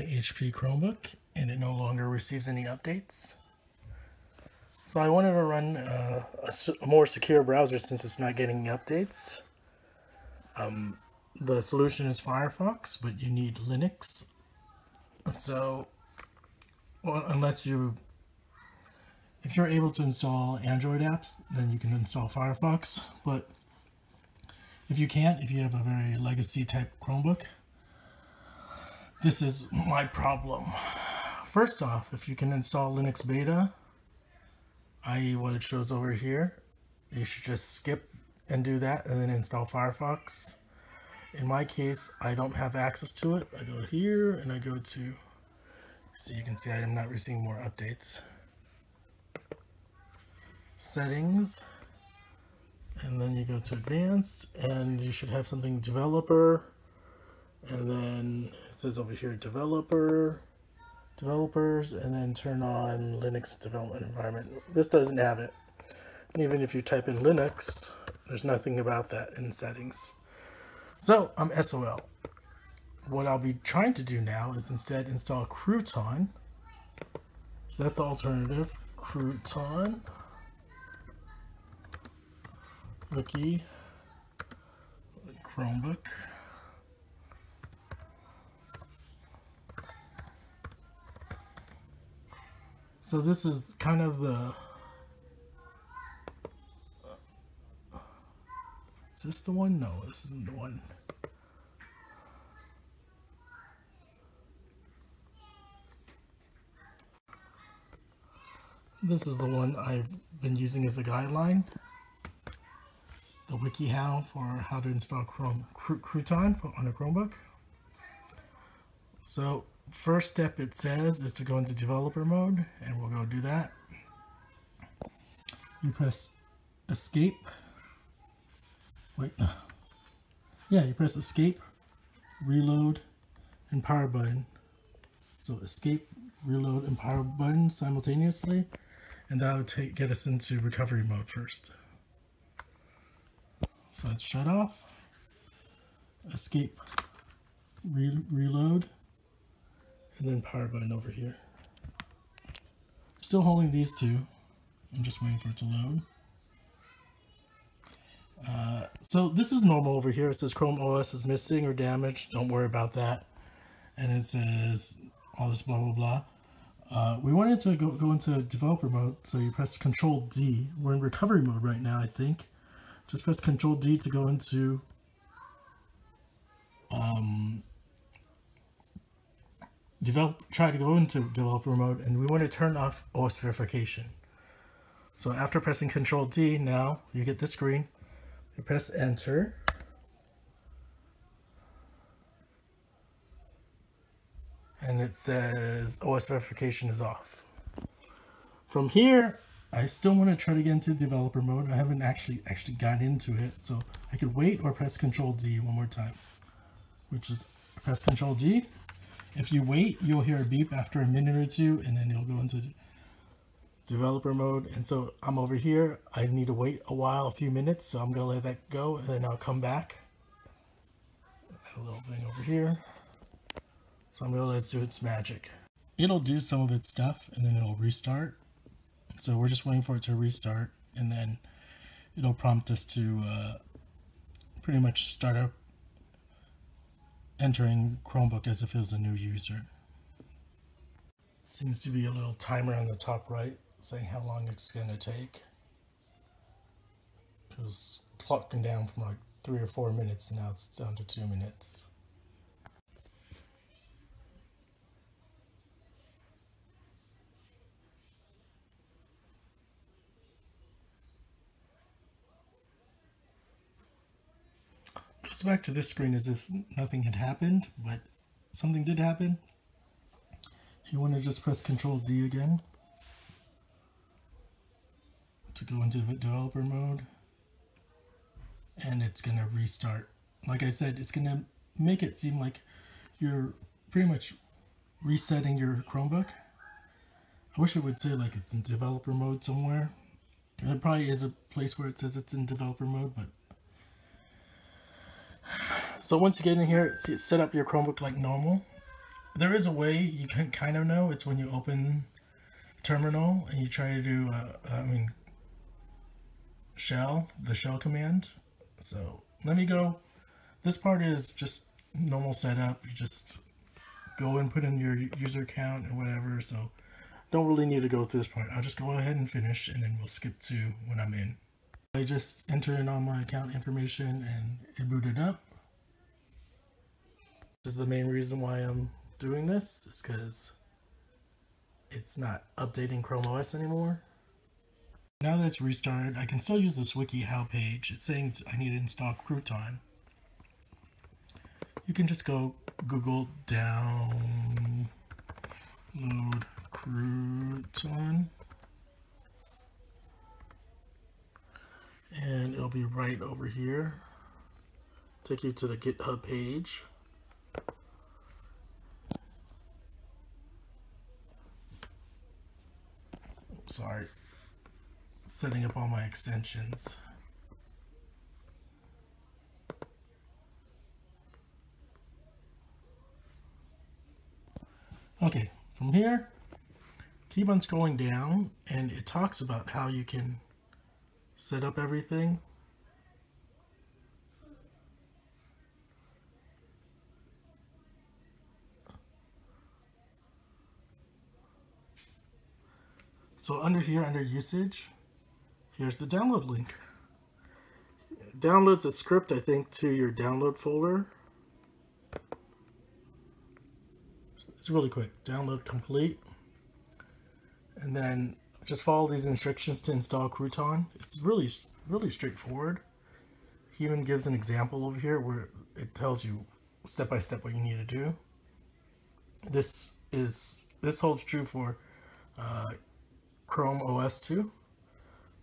HP Chromebook and it no longer receives any updates. So I wanted to run a more secure browser since it's not getting updates. The solution is Firefox, but you need Linux. So, well, if you're able to install Android apps, then you can install Firefox. But if you can't, if you have a very legacy type Chromebook, this is my problem. First off, if you can install Linux beta, i.e. what it shows over here, you should just skip and do that and then install Firefox. In my case, I don't have access to it. I go here and I go to, so you can see I am not receiving more updates. Settings, and then you go to advanced and you should have something developer, and then it says over here developers, and then turn on Linux development environment. This doesn't have it. And even if you type in Linux, there's nothing about that in settings. So I'm SOL. What I'll be trying to do now is instead install Crouton. So that's the alternative. Crouton Wiki Chromebook. So this is kind of the, is this the one? No, this isn't the one. This is the one I've been using as a guideline. The WikiHow for how to install Crouton on a Chromebook. So first step it says is to go into developer mode, and we'll go do that. You press escape. You press escape, reload, and power button. So escape, reload, and power button simultaneously, and that would get us into recovery mode first. So it's shut off, escape, reload, and then power button over here. I'm still holding these two. I'm just waiting for it to load. So this is normal over here. It says Chrome OS is missing or damaged. Don't worry about that. And it says all this blah, blah, blah. We wanted to go into developer mode. So you press CTRL D. We're in recovery mode right now, I think. Just press CTRL D to go into try to go into developer mode, and we want to turn off OS verification. So after pressing CTRL D, now you get this screen. You press enter. And it says OS verification is off. From here, I still want to try to get into developer mode. I haven't actually got into it, so I could wait or press CTRL D one more time, which is press CTRL D. If you wait, you'll hear a beep after a minute or two, and then you'll go into developer mode. And so I'm over here. I need to wait a while, a few minutes, so I'm gonna let that go, and then I'll come back. A little thing over here. So I'm gonna let it do its magic. It'll do some of its stuff, and then it'll restart. So we're just waiting for it to restart, and then it'll prompt us to pretty much start up entering Chromebook as if it was a new user. Seems to be a little timer on the top right saying how long it's going to take. It was clocking down from like 3 or 4 minutes, and now it's down to 2 minutes. Goes back to this screen as if nothing had happened, but something did happen. You want to just press CTRL D again to go into developer mode, and it's going to restart. Like I said, it's going to make it seem like you're pretty much resetting your Chromebook. I wish it would say like it's in developer mode somewhere. There probably is a place where it says it's in developer mode, but so once you get in here, set up your Chromebook like normal. there is a way you can kind of know. It's when you open terminal and you try to do the shell command. So let me go. This part is just normal setup. You just go and put in your user account and whatever. So don't really need to go through this part. I'll just go ahead and finish, and then we'll skip to when I'm in. I just enter in all my account information and it booted up. This is the main reason why I'm doing this, is because it's not updating Chrome OS anymore. Now that it's restarted, I can still use this WikiHow page. It's saying I need to install Crouton. You can just go Google download Crouton, and it'll be right over here. Take you to the GitHub page. Sorry, setting up all my extensions. Okay, from here, keep on scrolling down, and it talks about how you can set up everything. So under here, under usage, here's the download link. It downloads a script, I think, to your download folder. It's really quick. Download complete. And then just follow these instructions to install Crouton. It's really straightforward. He even gives an example over here where it tells you step by step what you need to do. This holds true for Chrome OS too.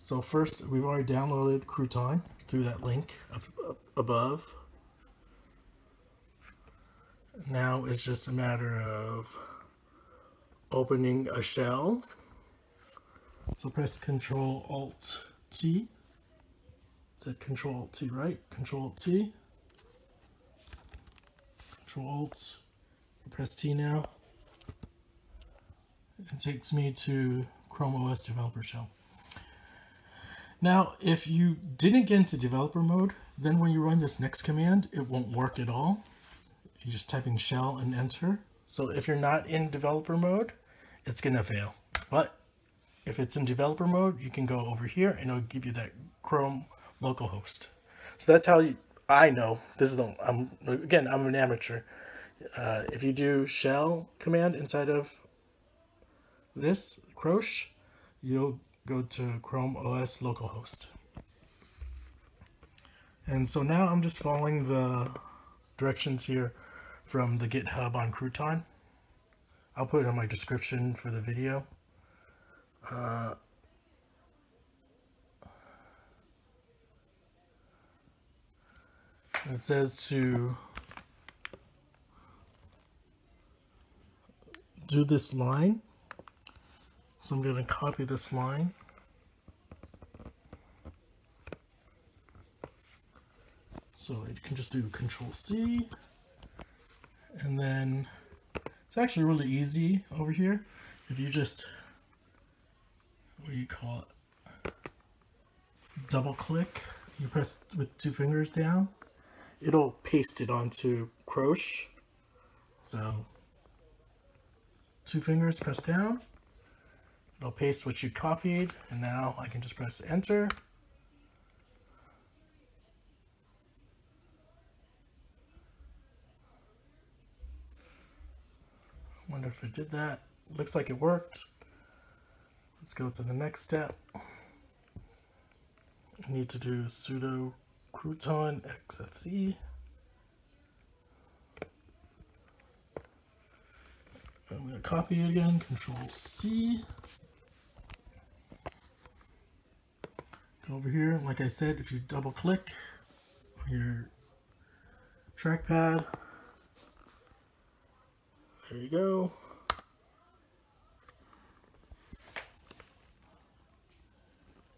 So first, we've already downloaded Crouton through that link up above. Now it's just a matter of opening a shell. So press Control Alt T. It said Control Alt T, right? Control Alt T. Control Alt. Press T now. It takes me to Chrome OS Developer Shell. Now, if you didn't get into developer mode, then when you run this next command, it won't work at all. You're just typing shell and enter. So if you're not in developer mode, it's gonna fail. But if it's in developer mode, you can go over here and it'll give you that Chrome localhost. So that's how I know. This is I'm an amateur. If you do shell command inside of this Crouch, you'll go to Chrome OS localhost. And so now I'm just following the directions here from the GitHub on Crouton. I'll put it in my description for the video. It says to do this line. So I'm going to copy this line. So you can just do Control C. And then it's actually really easy over here. If you just, what do you call it? Double click, you press with 2 fingers down, it'll paste it onto Crouch. So 2 fingers, press down. It'll paste what you copied, and now I can just press enter. Wonder if it did that. Looks like it worked. Let's go to the next step. I need to do sudo crouton xfce. I'm going to copy it again, Control C. Go over here, like I said, if you double click on your trackpad, there you go.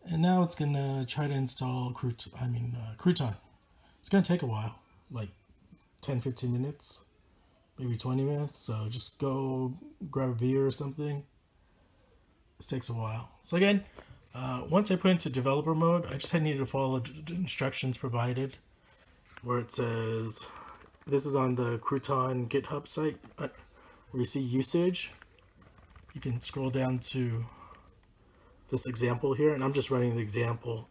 And now it's gonna try to install Crouton. It's gonna take a while, like 10-15 minutes. maybe 20 minutes. So just go grab a beer or something. This takes a while. So again, once I put into developer mode, I just need to follow the instructions provided, where it says, this is on the Crouton GitHub site, where you see usage. You can scroll down to this example here, and I'm just running the example.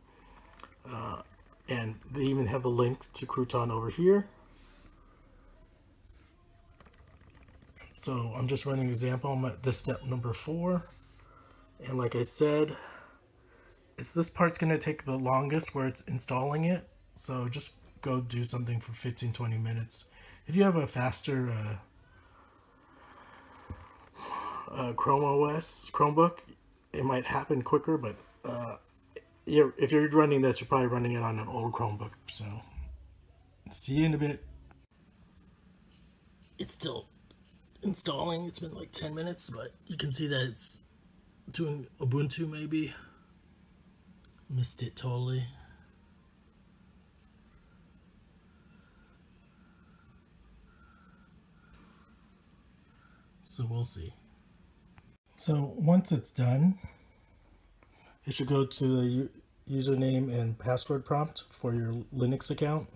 And they even have the link to Crouton over here. So I'm just running an example. I'm at this step number 4. And like I said, this part's going to take the longest where it's installing it. So just go do something for 15-20 minutes. If you have a faster Chromebook, it might happen quicker, but if you're running this, you're probably running it on an old Chromebook. So see you in a bit. It's still installing. It's been like 10 minutes, but you can see that it's doing Ubuntu maybe. Missed it totally. So we'll see. So once it's done, it should go to the username and password prompt for your Linux account.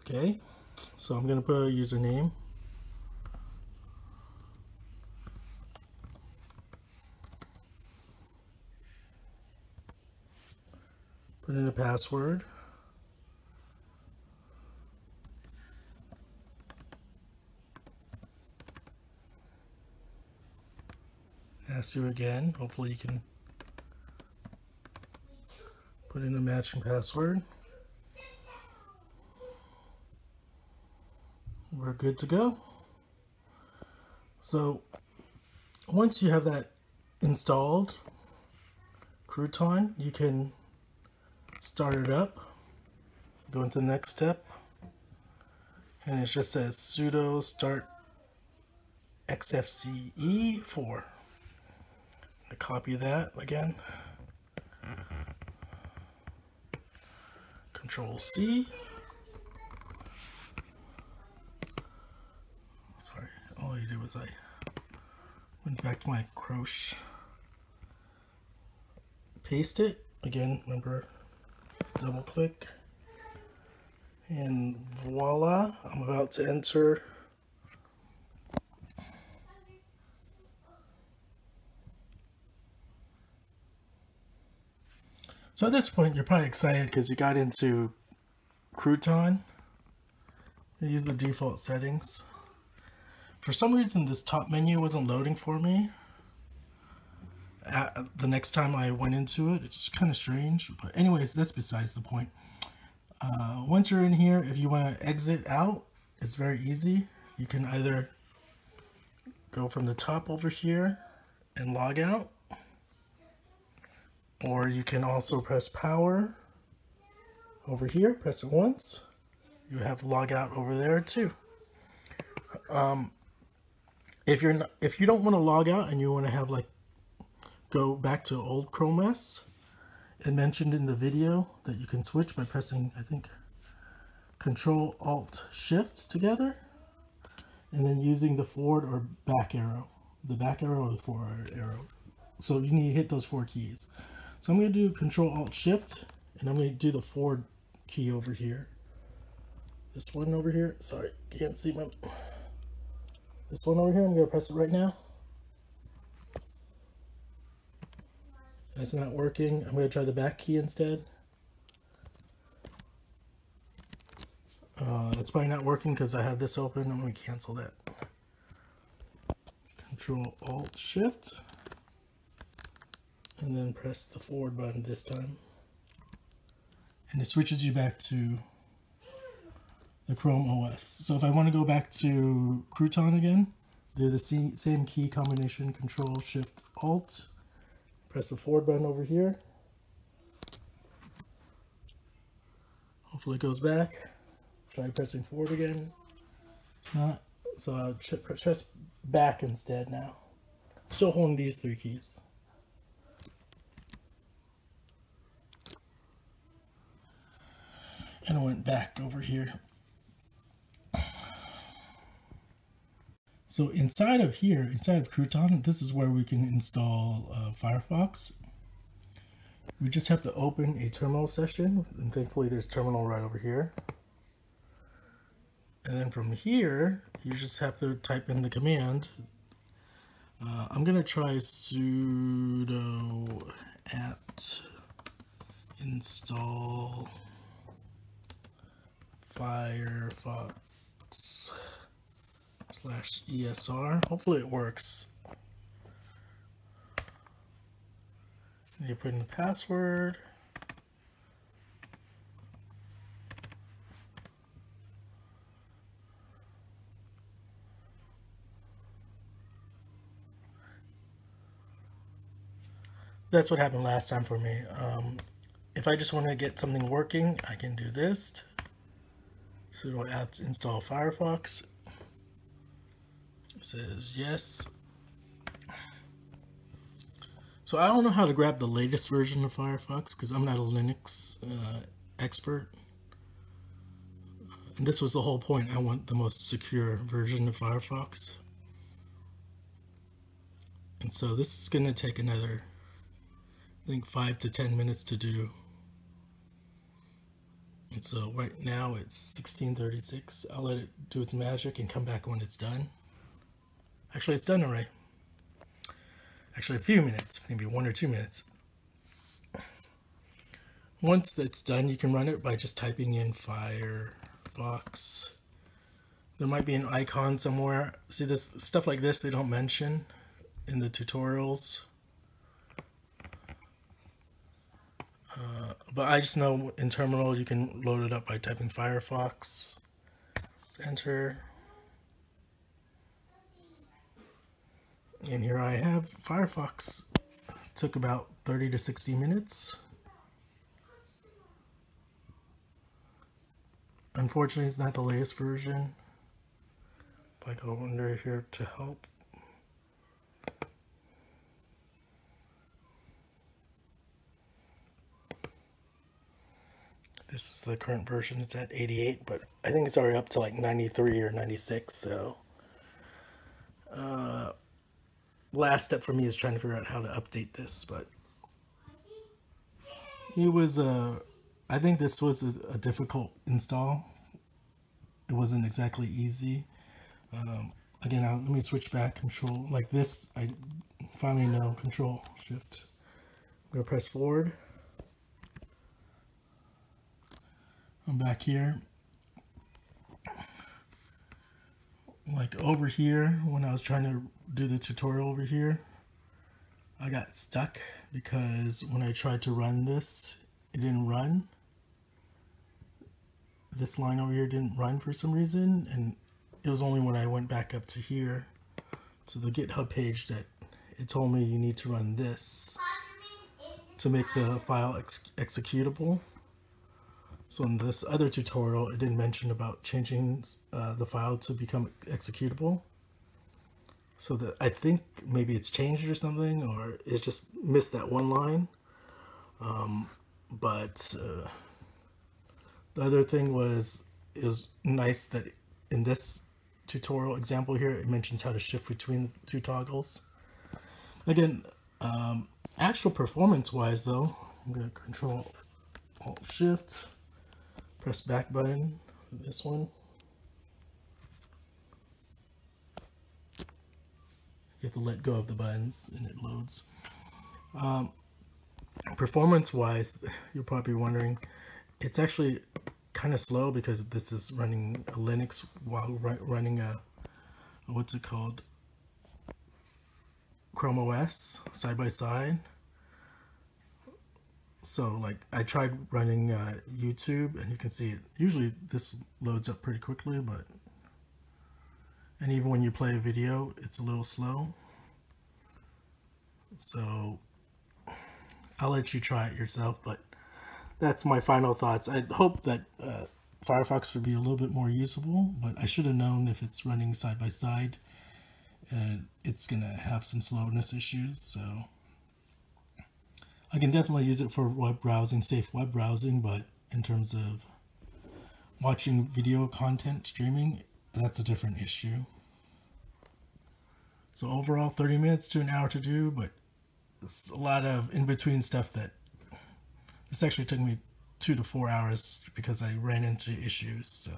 Okay, so I'm going to put a username. Put in a password. Ask you again. Hopefully you can put in a matching password. We're good to go. So once you have that installed, Crouton, you can start it up. Go into the next step, and it just says sudo start xfce4. I copy that again. Control C. Sorry, all I did was I went back to my Crouch. Paste it again. Remember, double click, and voila! I'm about to enter. So at this point, you're probably excited because you got into Crouton. You use the default settings. For some reason, this top menu wasn't loading for me. The next time I went into it, it's just kind of strange. But anyways, that's besides the point. Once you're in here, if you want to exit out, it's very easy. You can either go from the top over here and log out, or you can also press power over here, press it once. You have log out over there too. If you don't want to log out and you want to have like go back to old Chrome OS, it mentioned in the video that you can switch by pressing, I think, Control Alt Shift together, and then using the forward or back arrow, the back arrow or the forward arrow. So you need to hit those 4 keys. So I'm going to do Control Alt Shift, and I'm going to do the forward key over here. This one over here. Sorry, can't see my. This one over here. I'm going to press it right now. That's not working. I'm going to try the back key instead. It's probably not working because I have this open. I'm going to cancel that. Control Alt Shift, and then press the forward button this time. And it switches you back to the Chrome OS. So if I want to go back to Crouton again, do the same key combination, Control Shift Alt, press the forward button over here. Hopefully it goes back. Try pressing forward again. It's not. So I'll press back instead now. Still holding these 3 keys. And I went back over here. So inside of here, inside of Crouton, this is where we can install Firefox. We just have to open a terminal session, and thankfully there's terminal right over here. And then from here, you just have to type in the command. I'm going to try sudo apt install Firefox /esr. Hopefully it works. You put in the password. That's what happened last time for me. If I just want to get something working, I can do this. Sudo apt install Firefox. It says yes. So I don't know how to grab the latest version of Firefox because I'm not a Linux expert. And this was the whole point. I want the most secure version of Firefox. And so this is going to take another, I think, 5 to 10 minutes to do. And so right now it's 16:36. I'll let it do its magic and come back when it's done. Actually, it's done already. Actually, a few minutes, maybe 1 or 2 minutes. Once it's done, you can run it by just typing in Firefox. There might be an icon somewhere. See, this stuff like this they don't mention in the tutorials. But I just know in terminal you can load it up by typing Firefox. Enter. And here I have Firefox. It took about 30 to 60 minutes. Unfortunately, it's not the latest version. If I go under here to help. This is the current version. It's at 88, but I think it's already up to like 93 or 96, so last step for me is trying to figure out how to update this, but it was I think this was a difficult install. It wasn't exactly easy. Again, let me switch back, control, like this, I finally know, control shift. I'm gonna press forward. I'm back here. Like over here, when I was trying to do the tutorial over here, I got stuck because when I tried to run this, it didn't run. This line over here didn't run for some reason, and it was only when I went back up to here, to the GitHub page, that it told me you need to run this to make the file executable. So in this other tutorial, it didn't mention about changing the file to become executable. So that I think maybe it's changed or something, or it just missed that one line. But the other thing was, it was nice that in this tutorial example here, it mentions how to shift between two toggles. Again, actual performance wise though, I'm going to control Alt Shift, press back button, this one. You have to let go of the buttons and it loads. Performance wise, you're probably wondering, it's actually kind of slow because this is running a Linux while running a, what's it called, Chrome OS side by side. So like I tried running YouTube, and you can see it, usually this loads up pretty quickly, but, and even when you play a video, it's a little slow. So I'll let you try it yourself, but that's my final thoughts. I hope that Firefox would be a little bit more usable, but I should have known if it's running side by side, it's gonna have some slowness issues. So I can definitely use it for web browsing, safe web browsing, but in terms of watching video content streaming, that's a different issue. So overall 30 minutes to an hour to do, but it's a lot of in-between stuff that this actually took me 2 to 4 hours because I ran into issues. So